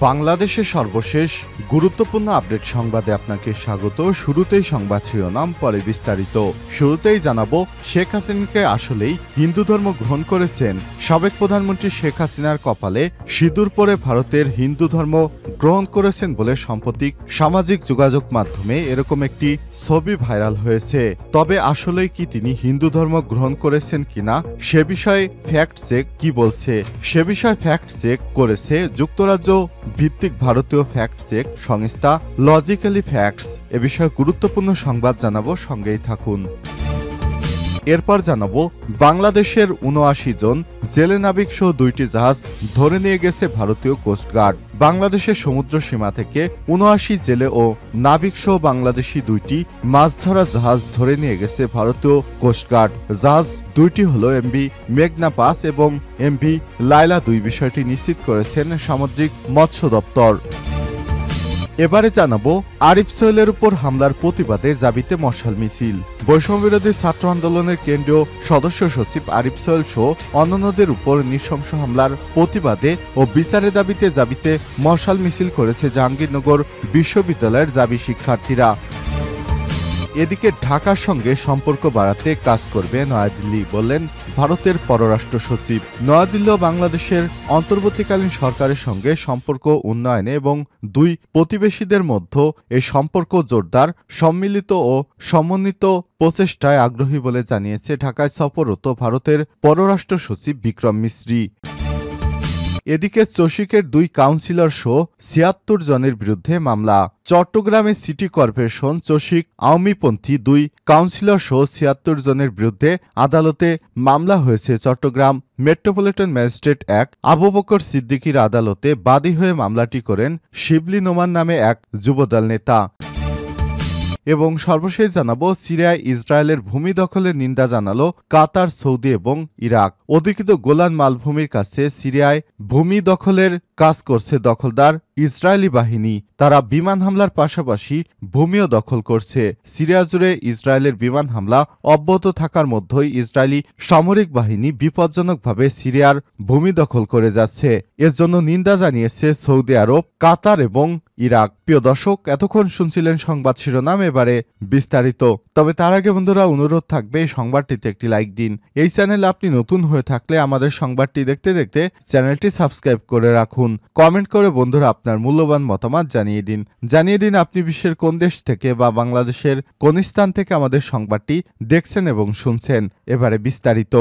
বাংলাদেশের সর্বশেষ গুরুত্বপূর্ণ আপডেট সংবাদে আপনাকে স্বাগত। শুরুতেই সংবাদ শিরোনাম, পরে বিস্তারিত। শুরুতেই জানাবো, শেখ হাসিনাকে আসলেই হিন্দু ধর্ম গ্রহণ করেছেন। সাবেক প্রধানমন্ত্রী শেখ হাসিনার কপালে সিঁদুর পরে ভারতের হিন্দু ধর্ম গ্রহণ করেছেন বলে সাম্প্রতিক সামাজিক যোগাযোগ মাধ্যমে এরকম একটি ছবি ভাইরাল হয়েছে। তবে আসলেই কি তিনি হিন্দু ধর্ম গ্রহণ করেছেন কিনা সে বিষয়ে ফ্যাক্ট চেক কি বলছে, সে বিষয়ে ফ্যাক্ট চেক করেছে যুক্তরাজ্য ভিত্তিক ভারতীয় ফ্যাক্ট চেক সংস্থা লজিক্যালি ফ্যাক্টস। এ বিষয়ে গুরুত্বপূর্ণ সংবাদ জানাবো, সঙ্গেই থাকুন। এরপর জানাবো, বাংলাদেশের ৭৯ জন জেলে নাবিক সহ ২টি জাহাজ ধরে নিয়ে গেছে ভারতীয় কোস্টগার্ড। বাংলাদেশের সমুদ্র সীমা থেকে ৭৯ জেলে ও নাবিক সহ বাংলাদেশি ২টি মাছ ধরা জাহাজ ধরে নিয়ে গেছে ভারতীয় কোস্টগার্ড। জাহাজ ২টি হল এমভি মেঘনা ৫ এবং এমভি লায়লা ২। বিষয়টি নিশ্চিত করেছেন সামুদ্রিক মৎস্য দপ্তর। এবারে জানাবো, আরিফ সোহেলের উপর হামলার প্রতিবাদে জাবিতে মশাল মিছিল। বৈষম্যবিরোধী ছাত্র আন্দোলনের কেন্দ্রীয় সদস্য সচিব আরিফ সোহেল সহ অন্যান্যদের উপর নৃশংস হামলার প্রতিবাদে ও বিচারের দাবিতে জাবিতে মশাল মিছিল করেছে জাহাঙ্গীরনগর বিশ্ববিদ্যালয়ের জাবি শিক্ষার্থীরা। এদিকে ঢাকার সঙ্গে সম্পর্ক বাড়াতে কাজ করবে নয়াদিল্লি, বললেন ভারতের পররাষ্ট্র সচিব। নয়াদিল্লি ও বাংলাদেশের অন্তর্বর্তীকালীন সরকারের সঙ্গে সম্পর্ক উন্নয়নে এবং দুই প্রতিবেশীদের মধ্যে এই সম্পর্ক জোরদার, সম্মিলিত ও সমন্বিত প্রচেষ্টায় আগ্রহী বলে জানিয়েছে ঢাকায় সফররত ভারতের পররাষ্ট্র সচিব বিক্রম মিশ্রি। এদিকে চসিকের ২ কাউন্সিলর সহ ৭৬ জনের বিরুদ্ধে মামলা। চট্টগ্রামে সিটি কর্পোরেশন চসিক আওয়ামীপন্থী ২ কাউন্সিলর সহ ৭৬ জনের বিরুদ্ধে আদালতে মামলা হয়েছে। চট্টগ্রাম মেট্রোপলিটন ম্যাজিস্ট্রেট ১ আবু বকর সিদ্দিকীর আদালতে বাদী হয়ে মামলাটি করেন শিবলি নোমান নামে এক যুবদল নেতা। এবং সর্বশেষ জানাবো, সিরিয়ায় ইসরায়েলের ভূমি দখলের নিন্দা জানালো কাতার, সৌদি এবং ইরাক। অধিকৃত গোলান মালভূমির কাছে সিরিয়ায় ভূমি দখলের কাজ করছে দখলদার ইসরায়েলি বাহিনী। তারা বিমান হামলার পাশাপাশি ভূমিও দখল করছে। সিরিয়া জুড়ে ইসরায়েলের বিমান হামলা অব্যাহত থাকার মধ্যেই ইসরায়েলি সামরিক বাহিনী বিপজ্জনকভাবে সিরিয়ার ভূমি দখল করে যাচ্ছে। এর জন্য নিন্দা জানিয়েছে সৌদি আরব, কাতার এবং ইরাক। প্রিয় দর্শক, এতক্ষণ শুনছিলেন সংবাদ শিরোনাম, এবারে বিস্তারিত। তবে তার আগে বন্ধুরা, অনুরোধ থাকবে এই সংবাদটিতে একটি লাইক দিন। এই চ্যানেলে আপনি নতুন হয়ে থাকলে আমাদের সংবাদটি দেখতে দেখতে চ্যানেলটি সাবস্ক্রাইব করে রাখুন। কমেন্ট করে বন্ধুরা আপনার মূল্যবান মতামত জানিয়ে দিন আপনি বিশ্বের কোন দেশ থেকে বা বাংলাদেশের কোন স্থান থেকে আমাদের সংবাদটি দেখছেন এবং শুনছেন। এবারে বিস্তারিত।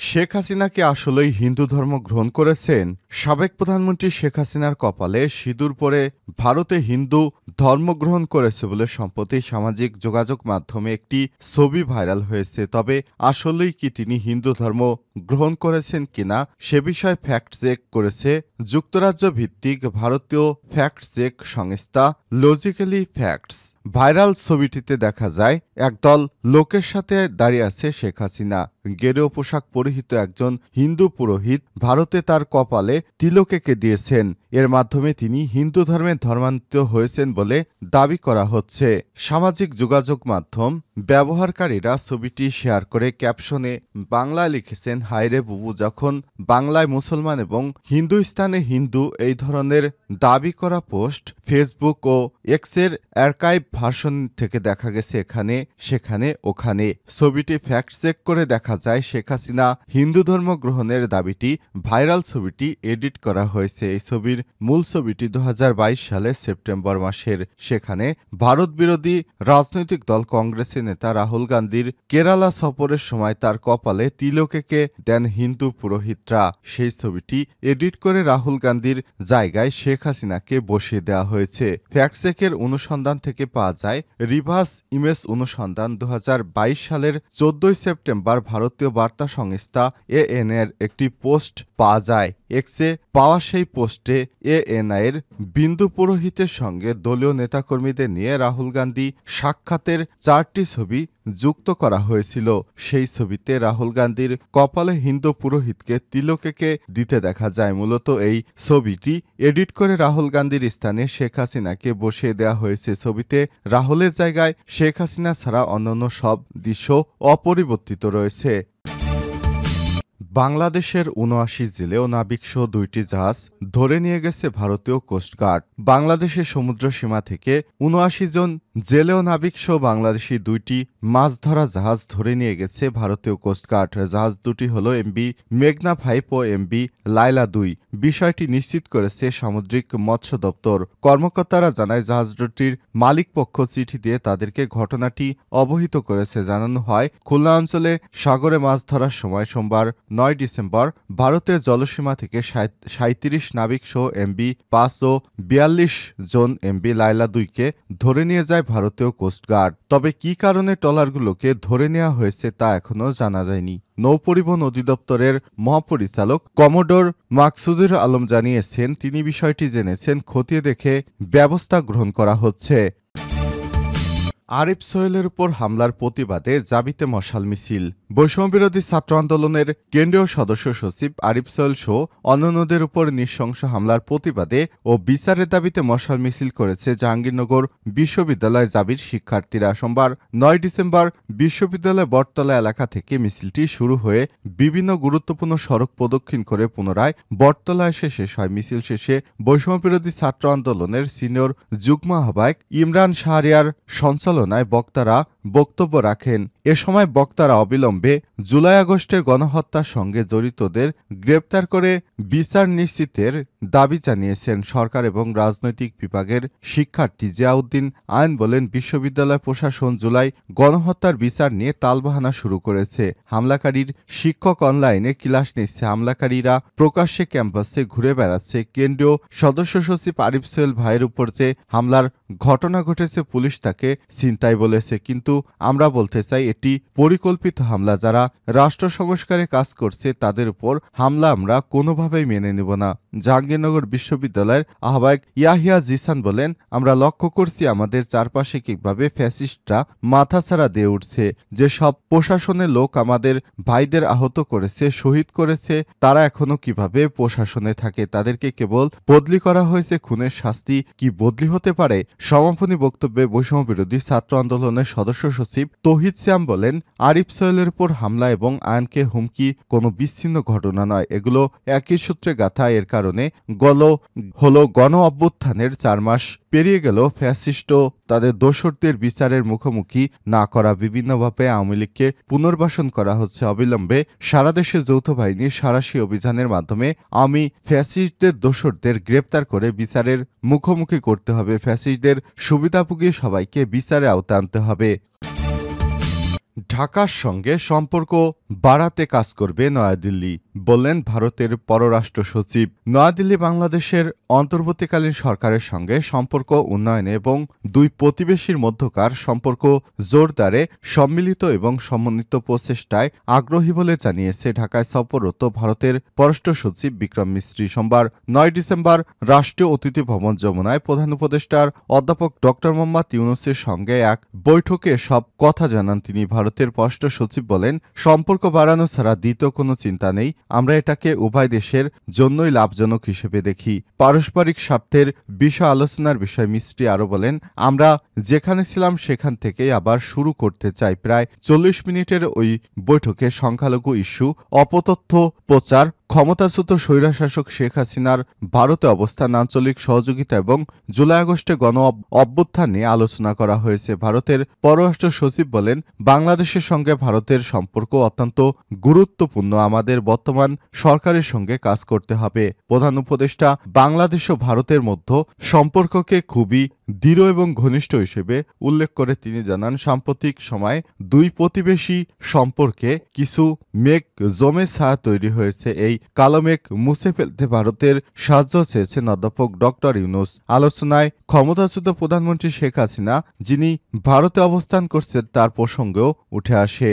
শেখ হাসিনা কি আসলেই হিন্দু ধর্ম গ্রহণ করেছেন? সাবেক প্রধানমন্ত্রী শেখ হাসিনার কপালে সিঁদুর পরে ভারতে হিন্দু ধর্ম গ্রহণ করেছে বলে সম্প্রতি সামাজিক যোগাযোগ মাধ্যমে একটি ছবি ভাইরাল হয়েছে। তবে আসলেই কি তিনি হিন্দু ধর্ম গ্রহণ করেছেন কিনা সে বিষয়ে ফ্যাক্ট চেক করেছে যুক্তরাজ্য ভিত্তিক ভারতীয় ফ্যাক্ট চেক সংস্থা লজিক্যালি ফ্যাক্টস। ভাইরাল ছবিটিতে দেখা যায় একদল লোকের সাথে দাঁড়িয়ে আছে শেখ হাসিনা। গেরুয়া পোশাক পরিহিত একজন হিন্দু পুরোহিত ভারতে তার কপালে তিলক এঁকে দিয়েছেন। এর মাধ্যমে তিনি হিন্দু ধর্মের ধর্মান্তরিত হয়েছেন বলে দাবি করা হচ্ছে। সামাজিক যোগাযোগ মাধ্যম ব্যবহারকারীরা ছবিটি শেয়ার করে ক্যাপশনে বাংলায় লিখেছেন, হায়রে বুবু, যখন বাংলায় মুসলমান এবং হিন্দুস্তানে হিন্দু এই ধরনের দাবি করা পোস্ট ফেসবুক ও এক্সের আর্কাইভ ভার্সন থেকে দেখা গেছে এখানে সেখানে ওখানে। ছবিটি ফ্যাক্ট চেক করে দেখা যায় শেখ হাসিনা হিন্দু ধর্ম গ্রহণের দাবিটি ভাইরাল ছবিটি এডিট করা হয়েছে। এই ছবির মূল ছবিটি ২০২২ সালের সেপ্টেম্বর মাসের। সেখানে ভারত বিরোধী রাজনৈতিক দল কংগ্রেসের নেতা রাহুল গান্ধীর কেরালা সফরের সময় তার কপালে তিলক এঁকে দেন হিন্দু পুরোহিতরা। সেই ছবিটি এডিট করে রাহুল গান্ধীর জায়গায় শেখ হাসিনাকে বসিয়ে দেওয়া হয়েছে। ফ্যাক্ট চেকের অনুসন্ধান থেকে পাওয়া যায়, রিভার্স ইমেজ অনুসন্ধান ২০২২ সালের ১৪ সেপ্টেম্বর ভারতীয় বার্তা সংস্থা এএনআই-এর একটি পোস্ট পাওয়া যায়। এক্সে পাওয়া সেই পোস্টে এএনআই-এর বিন্দু পুরোহিতের সঙ্গে দলীয় নেতাকর্মীদের নিয়ে রাহুল গান্ধী সাক্ষাতের ৪টি ছবি যুক্ত করা হয়েছিল। সেই ছবিতে রাহুল গান্ধীর কপালে হিন্দু পুরোহিতকে তিলক এঁকে দিতে দেখা যায়। মূলত এই ছবিটি এডিট করে রাহুল গান্ধীর স্থানে শেখ হাসিনাকে বসিয়ে দেওয়া হয়েছে। ছবিতে রাহুলের জায়গায় শেখ হাসিনা ছাড়া অন্যান্য সব দৃশ্য অপরিবর্তিত রয়েছে। বাংলাদেশের ৭৯ জেলে ও নাবিকসহ ২টি জাহাজ ধরে নিয়ে গেছে ভারতীয় কোস্টগার্ড। বাংলাদেশের সমুদ্র সীমা থেকে ৭৯ জন জেলে ও নাবিকসহ বাংলাদেশি ২টি মাছ ধরা জাহাজ ধরে নিয়ে গেছে ভারতীয় কোস্টগার্ড। জাহাজ দুটি হল এমবি মেঘনা 5 ও এমবি লায়লা ২। বিষয়টি নিশ্চিত করেছে সামুদ্রিক মৎস্য দপ্তর। কর্মকর্তারা জানায় জাহাজ দুটির মালিকপক্ষ চিঠি দিয়ে তাদেরকে ঘটনাটি অবহিত করেছে। জানানো হয়, খুলনা অঞ্চলে সাগরে মাছ ধরার সময় সোমবার ৯ ডিসেম্বর ভারতের জলসীমা থেকে ৩৭ নাবিকসহ এমবি ৫ ও ৪২ জন এমবি লায়লা ২কে ধরে নিয়ে যায় ভারতীয় কোস্টগার্ড। তবে কী কারণে ট্রলারগুলোকে ধরে নেওয়া হয়েছে তা এখনও জানা যায়নি। নৌপরিবহন অধিদপ্তরের মহাপরিচালক কমোডোর মাকসুদুর আলম জানিয়েছেন, তিনি বিষয়টি জেনেছেন, খতিয়ে দেখে ব্যবস্থা গ্রহণ করা হচ্ছে। আরিফ সোহেলের উপর হামলার প্রতিবাদে জাবিতে মশাল মিছিল। বৈষম্যবিরোধী ছাত্র আন্দোলনের কেন্দ্রীয় সদস্য সচিব আরিফ সোহেল সহ অন্যান্যদের উপর নৃশংস হামলার প্রতিবাদে ও বিচারের দাবিতে মশাল মিছিল করেছে জাহাঙ্গীরনগর বিশ্ববিদ্যালয় জাবির শিক্ষার্থীরা। সোমবার ৯ ডিসেম্বর বিশ্ববিদ্যালয় বটতলা এলাকা থেকে মিছিলটি শুরু হয়ে বিভিন্ন গুরুত্বপূর্ণ সড়ক প্রদক্ষিণ করে পুনরায় বটতলা এসে শেষ হয়। মিছিল শেষে বৈষম্যবিরোধী ছাত্র আন্দোলনের সিনিয়র যুগ্ম আহ্বায়ক ইমরান শাহরিয়ার সঞ্চালনায় বক্তারা বক্তব্য রাখেন। এ সময় বক্তারা অবিলম্বে জুলাই আগস্টের গণহত্যার সঙ্গে জড়িতদের গ্রেপ্তার করে বিচার নিশ্চিতের দাবি জানিয়েছেন। সরকার এবং রাজনৈতিক বিভাগের শিক্ষার্থী জিয়াউদ্দিন আইন বলেন, বিশ্ববিদ্যালয় প্রশাসন জুলাই গণহত্যার বিচার নিয়ে তালবাহানা শুরু করেছে। হামলাকারীর শিক্ষক অনলাইনে ক্লাস নিচ্ছে, হামলাকারীরা প্রকাশ্যে ক্যাম্পাসে ঘুরে বেড়াচ্ছে। কেন্দ্রীয় সদস্য সচিব আরিফ সোহেল ভাইয়ের উপর যে হামলার ঘটনা ঘটেছে পুলিশ তাকে ছিনতাই বলেছে, কিন্তু আমরা বলতে চাই এটি পরিকল্পিত হামলা। যারা রাষ্ট্র সংস্কারে কাজ করছে তাদের উপর হামলা আমরা কোনোভাবেই মেনে নেব না। জাহাঙ্গীরনগর বিশ্ববিদ্যালয়ের আহ্বায়ক ইয়াহিয়া জিসান বলেন, আমরা লক্ষ্য করছি আমাদের চারপাশে কিভাবে ফ্যাসিস্টরা মাথাছাড়া দিয়ে উঠছে। যেসব প্রশাসনের লোক আমাদের ভাইদের আহত করেছে, শহীদ করেছে, তারা এখনো কিভাবে প্রশাসনে থাকে। তাদেরকে কেবল বদলি করা হয়েছে, খুনের শাস্তি কি বদলি হতে পারে? সমাপনী বক্তব্যে বৈষম্যবিরোধী ছাত্র আন্দোলনের সদস্য সচিব তৌহিদ শ্যাম বলেন, আরিফ সোহেলের উপর হামলা এবং আইনকে হুমকি কোনো বিচ্ছিন্ন ঘটনা নয়, এগুলো একই সূত্রে গাথা। এর কারণে হলো গণ অভ্যুত্থানের ৪ মাস পেরিয়ে গেল ফ্যাসিস্ট তাদের দোসরদের বিচারের মুখোমুখি না করা। বিভিন্নভাবে আওয়ামী লীগকে পুনর্বাসন করা হচ্ছে। অবিলম্বে সারা দেশে যৌথ বাহিনীর সাঁড়াশি অভিযানের মাধ্যমে আমি ফ্যাসিস্টদের দোসরদের গ্রেপ্তার করে বিচারের মুখোমুখি করতে হবে। ফ্যাসিস্টদের সুবিধাভোগী সবাইকে বিচারে আওতায় আনতে হবে। ঢাকার সঙ্গে সম্পর্ক বাড়াতে কাজ করবে নয়াদিল্লি, বললেন ভারতের পররাষ্ট্র সচিব। নয়াদিল্লি বাংলাদেশের অন্তর্বর্তীকালীন সরকারের সঙ্গে সম্পর্ক উন্নয়নে এবং দুই প্রতিবেশীর মধ্যকার সম্পর্ক জোরদারে সম্মিলিত এবং সমন্বিত প্রচেষ্টায় আগ্রহী বলে জানিয়েছে ঢাকায় সফররত ভারতের পররাষ্ট্র সচিব বিক্রম মিস্ত্রি। সোমবার ৯ ডিসেম্বর রাষ্ট্রীয় অতিথি ভবন যমুনায় প্রধান উপদেষ্টার অধ্যাপক ড মোহাম্মদ ইউনূসের সঙ্গে এক বৈঠকে সব কথা জানান তিনি। ভারতের পররাষ্ট্র সচিব বলেন, সম্পর্ক বাড়ানো ছাড়া দ্বিতীয় কোনো চিন্তা নেই। আমরা এটাকে উভয় দেশের জন্যই লাভজনক হিসেবে দেখি। পারস্পরিক স্বার্থের বিষয় আলোচনার বিষয় মিস্ত্রি আরও বলেন, আমরা যেখানে ছিলাম সেখান থেকেই আবার শুরু করতে চাই। প্রায় ৪০ মিনিটের ওই বৈঠকে সংখ্যালঘু ইস্যু, অপতথ্য প্রচার, ক্ষমতাচ্যুত স্বৈরশাসক শেখ হাসিনার ভারতে অবস্থান, আঞ্চলিক সহযোগিতা এবং জুলাই আগস্টে গণ অভ্যুত্থান নিয়ে আলোচনা করা হয়েছে। ভারতের পররাষ্ট্র সচিব বলেন, বাংলাদেশের সঙ্গে ভারতের সম্পর্ক অত্যন্ত গুরুত্বপূর্ণ। আমাদের বর্তমান সরকারের সঙ্গে কাজ করতে হবে। প্রধান উপদেষ্টা বাংলাদেশ ও ভারতের মধ্যে সম্পর্ককে খুবই দৃঢ় এবং ঘনিষ্ঠ হিসেবে উল্লেখ করে তিনি জানান, সাম্প্রতিক সময়ে দুই প্রতিবেশী সম্পর্কে কিছু মেঘ জমে ছায়া তৈরি হয়েছে। এই কালো মেঘ মুছে ফেলতে ভারতের সাহায্য চেয়েছেন অধ্যাপক ড ইউনূস। আলোচনায় ক্ষমতাচ্যুত প্রধানমন্ত্রী শেখ হাসিনা যিনি ভারতে অবস্থান করছেন তার প্রসঙ্গেও উঠে আসে।